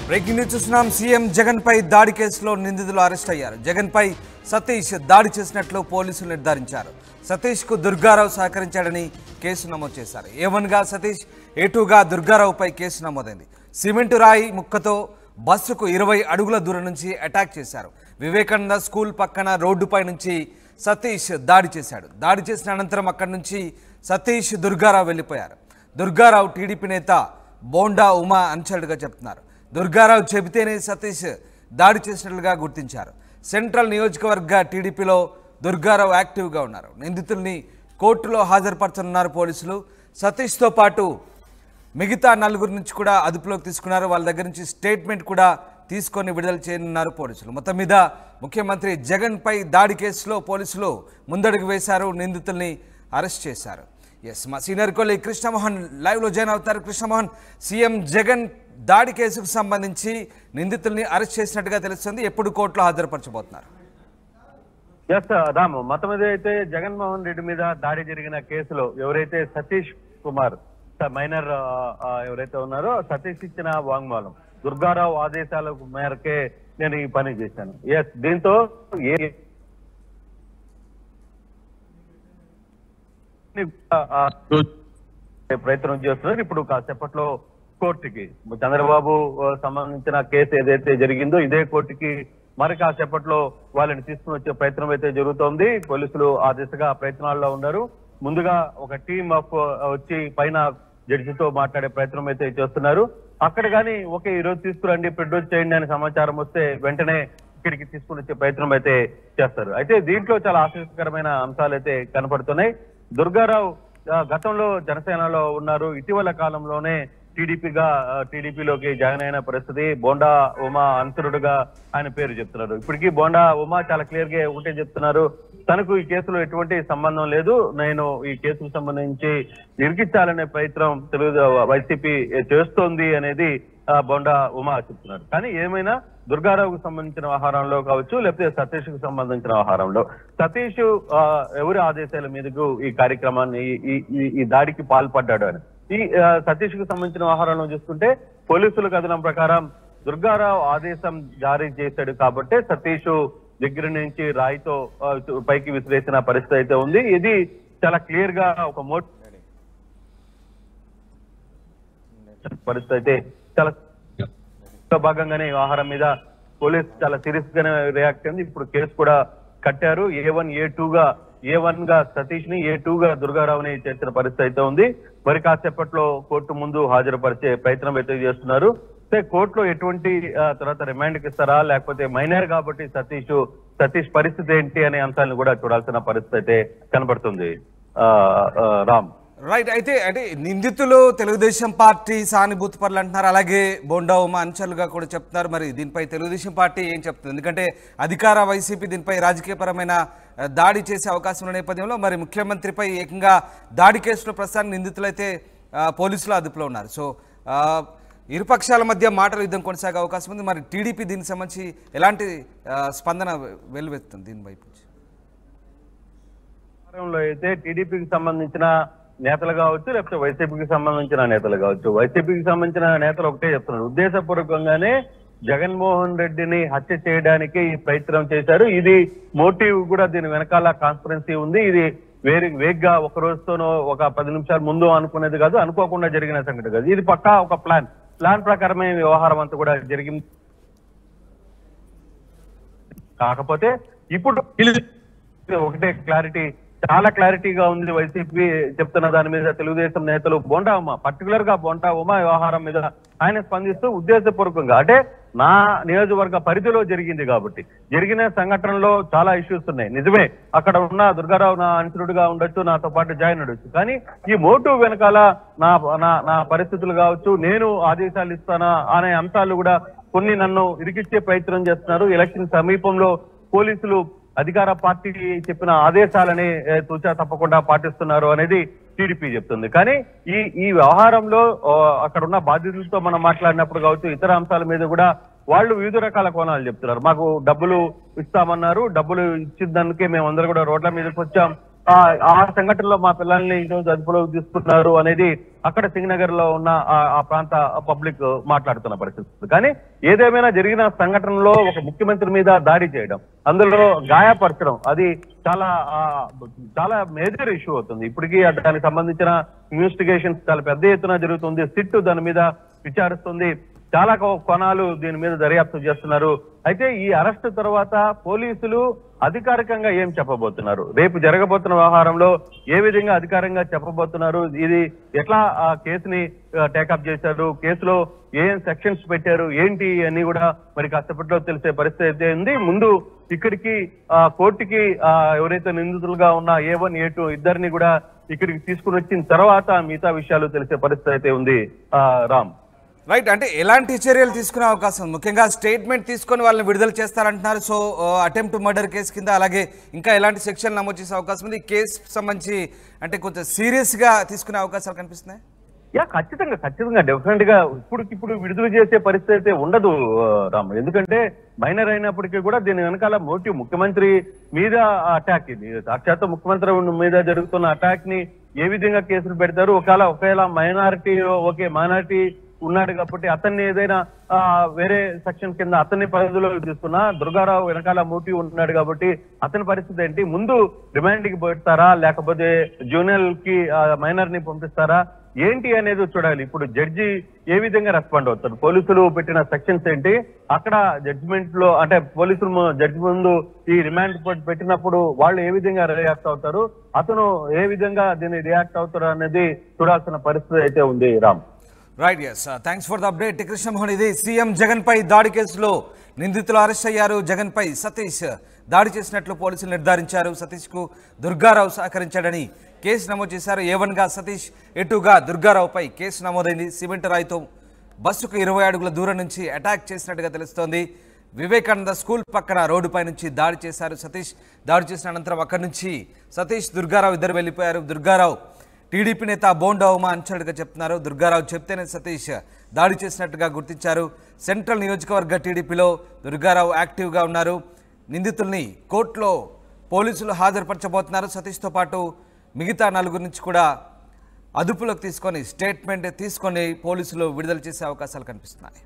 Breaking news చూస్తున్నాం. CM Jagan పై దాడి కేసులో నిందితులు అరెస్ట్ అయ్యారు. జగన్ పై సతీష్ దాడి చేసినట్లు పోలీసులు నిర్ధారించారు. సతీష్ కు దుర్గారావు సహకరించాడని కేసు నమోదు చేశారు. A1 గా సతీష్, A2 గా దుర్గారావుపై కేసు నమోదైంది. సిమెంటు రాయి ముక్కతో బస్సుకు 20 అడుగుల దూరం నుంచి అటాక్ చేశారు. వివేకానంద స్కూల్ పక్కన రోడ్డుపై నుంచి సతీష్ దాడి చేశాడు. దాడి చేసిన అనంతరం అక్కడి నుంచి సతీష్, దుర్గారావు వెళ్ళిపోయారు. దుర్గారావు టీడీపీ నేత బోండా ఉమా అనుచరుడుగా చెప్తున్నారు. దుర్గారావు చెబితేనే సతీష్ దాడి చేసినట్లుగా గుర్తించారు. సెంట్రల్ నియోజకవర్గ టీడీపీలో దుర్గారావు యాక్టివ్గా ఉన్నారు. నిందితుల్ని కోర్టులో హాజరుపరచనున్నారు పోలీసులు. సతీష్తో పాటు మిగతా 4 నుంచి కూడా అదుపులోకి తీసుకున్నారు. వాళ్ళ దగ్గర నుంచి స్టేట్మెంట్ కూడా తీసుకొని విడుదల చేయనున్నారు పోలీసులు. మొత్తం మీద ముఖ్యమంత్రి జగన్ పై దాడి కేసులో పోలీసులు ముందడుగు వేశారు. నిందితుల్ని అరెస్ట్ చేశారు. ఎస్, మా సీనియర్ కొలీగ్ కృష్ణమోహన్ లైవ్లో జాయిన్ అవుతారు. కృష్ణమోహన్, సీఎం జగన్ దాడి కేసుకు సంబంధించి నిందితుల్ని అరెస్ట్ చేసినట్టుగా తెలుస్తుంది. ఎప్పుడు కోర్టులో హాజరుపరచబోతున్నారు? ఎస్ రాము, మొత్తం మీద అయితే జగన్మోహన్ రెడ్డి మీద దాడి జరిగిన కేసులో ఎవరైతే సతీష్ కుమార్ మైనర్ ఎవరైతే ఉన్నారో సతీష్ ఇచ్చిన వాంగ్మూలం, దుర్గారావు ఆదేశాల మేరకే నేను ఈ పని చేశాను. ఎస్, దీంతో ప్రయత్నం చేస్తున్నారు. ఇప్పుడు కాసేపట్లో కోర్టుకి చంద్రబాబు సంబంధించిన కేసు ఏదైతే జరిగిందో ఇదే కోర్టుకి మరి కాసేపట్లో వాళ్ళని తీసుకుని వచ్చే ప్రయత్నం అయితే జరుగుతోంది. పోలీసులు ఆ దిశగా ప్రయత్నాల్లో ఉన్నారు. ముందుగా ఒక టీమ్ ఆఫ్ వచ్చి పైన జడ్జితో మాట్లాడే ప్రయత్నం అయితే చేస్తున్నారు. అక్కడ కానీ ఓకే ఈ రోజు తీసుకురండి, ప్రొడ్యూస్ చేయండి అనే సమాచారం వస్తే వెంటనే ఇక్కడికి తీసుకుని వచ్చే ప్రయత్నం అయితే చేస్తారు. అయితే దీంట్లో చాలా ఆసక్తికరమైన అంశాలు అయితే కనపడుతున్నాయి. దుర్గారావు గతంలో జనసేనలో ఉన్నారు. ఇటీవల కాలంలోనే టీడీపీలోకి జాయిన్ అయిన పరిస్థితి. బోండా ఉమా అనుచరుడుగా ఆయన పేరు చెప్తున్నారు. ఇప్పటికీ బోండా ఉమా చాలా క్లియర్ గా ఒకటే చెప్తున్నారు, తనకు ఈ కేసులో ఎటువంటి సంబంధం లేదు, నేను ఈ కేసుకు సంబంధించి ఇరికించాలనే ప్రయత్నం వైసీపీ చేస్తోంది అనేది బోండా ఉమా చెప్తున్నారు. కానీ ఏమైనా దుర్గారావుకు సంబంధించిన వ్యవహారంలో కావచ్చు, లేకపోతే సతీష్ కు సంబంధించిన వ్యవహారంలో సతీష్ ఎవరి ఆదేశాల మీదకు ఈ కార్యక్రమాన్ని ఈ దాడికి పాల్పడ్డాడు అని ఈ సతీష్ కు సంబంధించిన వ్యవహారంలో చూసుకుంటే పోలీసుల కథనం ప్రకారం దుర్గారావు ఆదేశం జారీ చేశాడు కాబట్టి సతీష్ దగ్గర నుంచి రాయితో పైకి విసిరేసిన పరిస్థితి అయితే ఉంది. ఇది చాలా క్లియర్ గా ఒక పరిస్థితి అయితే చాలా భాగంగానే వ్యవహారం మీద పోలీసు చాలా సీరియస్ గానే రియాక్ట్ అయింది. ఇప్పుడు కేసు కూడా కట్టారు. A1 గా సతీష్ ని, A2 గా దుర్గారావుని చేసిన పరిస్థితి అయితే ఉంది. మరి కాసేపట్లో కోర్టు ముందు హాజరుపరిచే ప్రయత్నం అయితే చేస్తున్నారు. కోర్టులో ఎటువంటి తర్వాత రిమాండ్కి ఇస్తారా, లేకపోతే మైనర్ కాబట్టి సతీష్ పరిస్థితి ఏంటి అనే అంశాలను కూడా చూడాల్సిన పరిస్థితి అయితే కనబడుతుంది. రామ్, రైట్. అంటే నిందితులు తెలుగుదేశం పార్టీ సానుభూతి పరులు అంటున్నారు. అలాగే బోండా ఉమా అనుచరులుగా కూడా చెప్తున్నారు. మరి దీనిపై తెలుగుదేశం పార్టీ ఏం చెప్తుంది? ఎందుకంటే అధికార వైసీపీ దీనిపై రాజకీయపరమైన దాడి చేసే అవకాశం ఉన్న నేపథ్యంలో మరి ముఖ్యమంత్రిపై ఏకంగా దాడి కేసులో ప్రస్తుతానికి నిందితులైతే పోలీసులు అదుపులో ఉన్నారు. సో ఇరుపక్షాల మధ్య మాటల యుద్ధం కొనసాగే అవకాశం ఉంది. మరి టీడీపీ దీనికి సంబంధించి ఎలాంటి స్పందన వెలువెత్తుంది దీని వైపు? అయితే టీడీపీకి సంబంధించిన నేతలు కావచ్చు, లేకపోతే వైసీపీకి సంబంధించిన నేతలు కావచ్చు. వైసీపీకి సంబంధించిన నేతలు ఒకటే చెప్తున్నారు, ఉద్దేశపూర్వకంగానే జగన్మోహన్ రెడ్డిని హత్య చేయడానికి ఈ ప్రయత్నం చేశారు. ఇది మోటివ్ కూడా దీని వెనకాల కాన్స్పరెన్సీ ఉంది. ఇది వేగ్గా ఒక రోజుతోనో ఒక 10 నిమిషాల ముందు అనుకునేది కాదు, అనుకోకుండా జరిగిన సంఘటన కాదు. ఇది పక్కా ఒక ప్లాన్ ప్రకారమే వ్యవహారం అంతా కూడా జరిగింది. కాకపోతే ఇప్పుడు ఒకటే క్లారిటీ, చాలా క్లారిటీగా ఉంది వైసీపీ చెప్తున్న దాని మీద. తెలుగుదేశం నేతలు బోండా ఉమా, పర్టికులర్ గా బోండా ఉమా వ్యవహారం మీద ఆయన స్పందిస్తూ ఉద్దేశపూర్వకంగా అంటే నా నియోజకవర్గ పరిధిలో జరిగింది కాబట్టి జరిగిన సంఘటనలో చాలా ఇష్యూస్ ఉన్నాయి. నిజమే, అక్కడ ఉన్న దుర్గారావు నా అనుచరుడుగా ఉండొచ్చు, నాతో పాటు జాయిన్ అవ్వచ్చు. కానీ ఈ మోటివ్ వెనకాల నా పరిస్థితులు కావచ్చు, నేను ఆదేశాలు ఇస్తానా అనే అంశాలు కూడా కొన్ని నన్ను ఇరికిచ్చే ప్రయత్నం చేస్తున్నారు. ఎలక్షన్ సమీపంలో పోలీసులు అధికార పార్టీ చెప్పిన ఆదేశాలని తూచా తప్పకుండా పాటిస్తున్నారు అనేది టీడీపీ చెప్తుంది. కానీ ఈ వ్యవహారంలో అక్కడ ఉన్న బాధితులతో మనం మాట్లాడినప్పుడు కావచ్చు, ఇతర అంశాల మీద కూడా వాళ్ళు వివిధ రకాల కోణాలు చెప్తున్నారు. మాకు డబ్బులు ఇస్తామన్నారు, డబ్బులు ఇచ్చిన దానికే మేము అందరూ కూడా రోడ్ల మీదకి వచ్చాం, ఆ సంఘటనలో మా పిల్లల్ని ఈ రోజు అదుపులోకి తీసుకున్నారు అనేది అక్కడ సింగనగర్ లో ఉన్న ఆ ప్రాంత పబ్లిక్ మాట్లాడుతున్న పరిస్థితి. కానీ ఏదేమైనా జరిగిన సంఘటనలో ఒక ముఖ్యమంత్రి మీద దాడి చేయడం, అందులో గాయపరచడం, అది చాలా చాలా మేజర్ ఇష్యూ అవుతుంది. ఇప్పటికీ దానికి సంబంధించిన ఇన్వెస్టిగేషన్స్ చాలా పెద్ద ఎత్తున జరుగుతుంది. సిట్ దాని మీద విచారిస్తుంది. చాలా కోణాలు దీని మీద దర్యాప్తు చేస్తున్నారు. అయితే ఈ అరెస్ట్ తర్వాత పోలీసులు అధికారికంగా ఏం చెప్పబోతున్నారు, రేపు జరగబోతున్న వ్యవహారంలో ఏ విధంగా అధికారంగా చెప్పబోతున్నారు, ఇది ఎట్లా ఆ కేసుని టేకప్ చేశారు, కేసులో ఏం సెక్షన్స్ పెట్టారు, ఏంటి అని కూడా మరి కాసేపట్లో తెలిసే పరిస్థితి అయితే ఉంది. ముందు ఇక్కడికి కోర్టుకి ఎవరైతే నిందితులుగా ఉన్న A1, A2 ఇద్దరిని కూడా ఇక్కడికి తీసుకుని వచ్చిన తర్వాత మిగతా విషయాలు తెలిసే పరిస్థితి అయితే ఉంది. రామ్, రైట్, అంటే ఎలాంటి చర్యలు తీసుకునే అవకాశం ఉంది? ముఖ్యంగా స్టేట్మెంట్ తీసుకొని వాళ్ళని విడుదల చేస్తారంటున్నారు. సో అటెంప్ట్ మర్డర్ కేసు కింద అలాగే ఇంకా ఎలాంటి సెక్షన్ నమోదు చేసే అవకాశం ఉంది? ఈ కేసు సంబంధించి అంటే కొంచెం సీరియస్గా తీసుకునే అవకాశాలు కనిపిస్తున్నాయి. ఖచ్చితంగా డెఫినెట్ గా ఇప్పుడు విడుదల చేసే పరిస్థితి అయితే ఉండదు రామ్. ఎందుకంటే మైనర్ అయినప్పటికీ కూడా దీని వెనకాల మోటివ్ ముఖ్యమంత్రి మీద అటాక్, ఇది సాక్షాత్ ముఖ్యమంత్రి మీద జరుగుతున్న అటాక్ ని ఏ విధంగా కేసులు పెడతారు? ఒకవేళ మైనారిటీ ఉన్నాడు కాబట్టి అతన్ని ఏదైనా వేరే సెక్షన్ కింద అతన్ని పరిధిలో తీసుకున్నా, దుర్గారావు వెనకాల మోటివ్ ఉన్నాడు కాబట్టి అతని పరిస్థితి ఏంటి? ముందు రిమాండ్ కి పెడతారా, లేకపోతే జూనియర్ కి మైనర్ ని పంపిస్తారా, ఏంటి అనేది చూడాలి. ఇప్పుడు జడ్జి ఏ విధంగా రెస్పాండ్ అవుతారు, పోలీసులు పెట్టిన సెక్షన్స్ ఏంటి, అక్కడ జడ్జిమెంట్ లో అంటే పోలీసులు జడ్జి ముందు ఈ రిమాండ్ పెట్టినప్పుడు వాళ్ళు ఏ విధంగా రియాక్ట్ అవుతారు, అతను ఏ విధంగా దీన్ని రియాక్ట్ అవుతారు అనేది చూడాల్సిన పరిస్థితి అయితే ఉంది Ram. Right, yes, thanks for the update Krishnamohan. ఇది సీఎం జగన్ పై దాడి కేసులో నిందితులు అరెస్ట్ అయ్యారు. జగన్ పై సతీష్ దాడి చేసినట్లు పోలీసులు నిర్ధారించారు. సతీష్ కు దుర్గారావు సహకరించాడని కేసు నమోదు చేశారు. A1 గా సతీష్, A2 గా దుర్గారావుపై కేసు నమోదైంది. సిమెంట్ రాయితో బస్సుకు 20 అడుగుల దూరం నుంచి అటాక్ చేసినట్టుగా తెలుస్తోంది. వివేకానంద స్కూల్ పక్కన రోడ్డుపై నుంచి దాడి చేశారు సతీష్. దాడి చేసిన అనంతరం అక్కడి నుంచి సతీష్, దుర్గారావు ఇద్దరు వెళ్ళిపోయారు. దుర్గారావు టీడీపీ నేత బోండా ఉమా అంచనట్టుగా చెప్తున్నారు. దుర్గారావు చెప్తేనే సతీష్ దాడి చేసినట్టుగా గుర్తించారు. సెంట్రల్ నియోజకవర్గ టీడీపీలో దుర్గారావు యాక్టివ్గా ఉన్నారు. నిందితుల్ని కోర్టులో పోలీసులు హాజరుపరచబోతున్నారు. సతీష్తో పాటు మిగతా 4 నుంచి కూడా అదుపులోకి తీసుకొని స్టేట్మెంట్ తీసుకొని పోలీసులు విడుదల చేసే అవకాశాలు కనిపిస్తున్నాయి.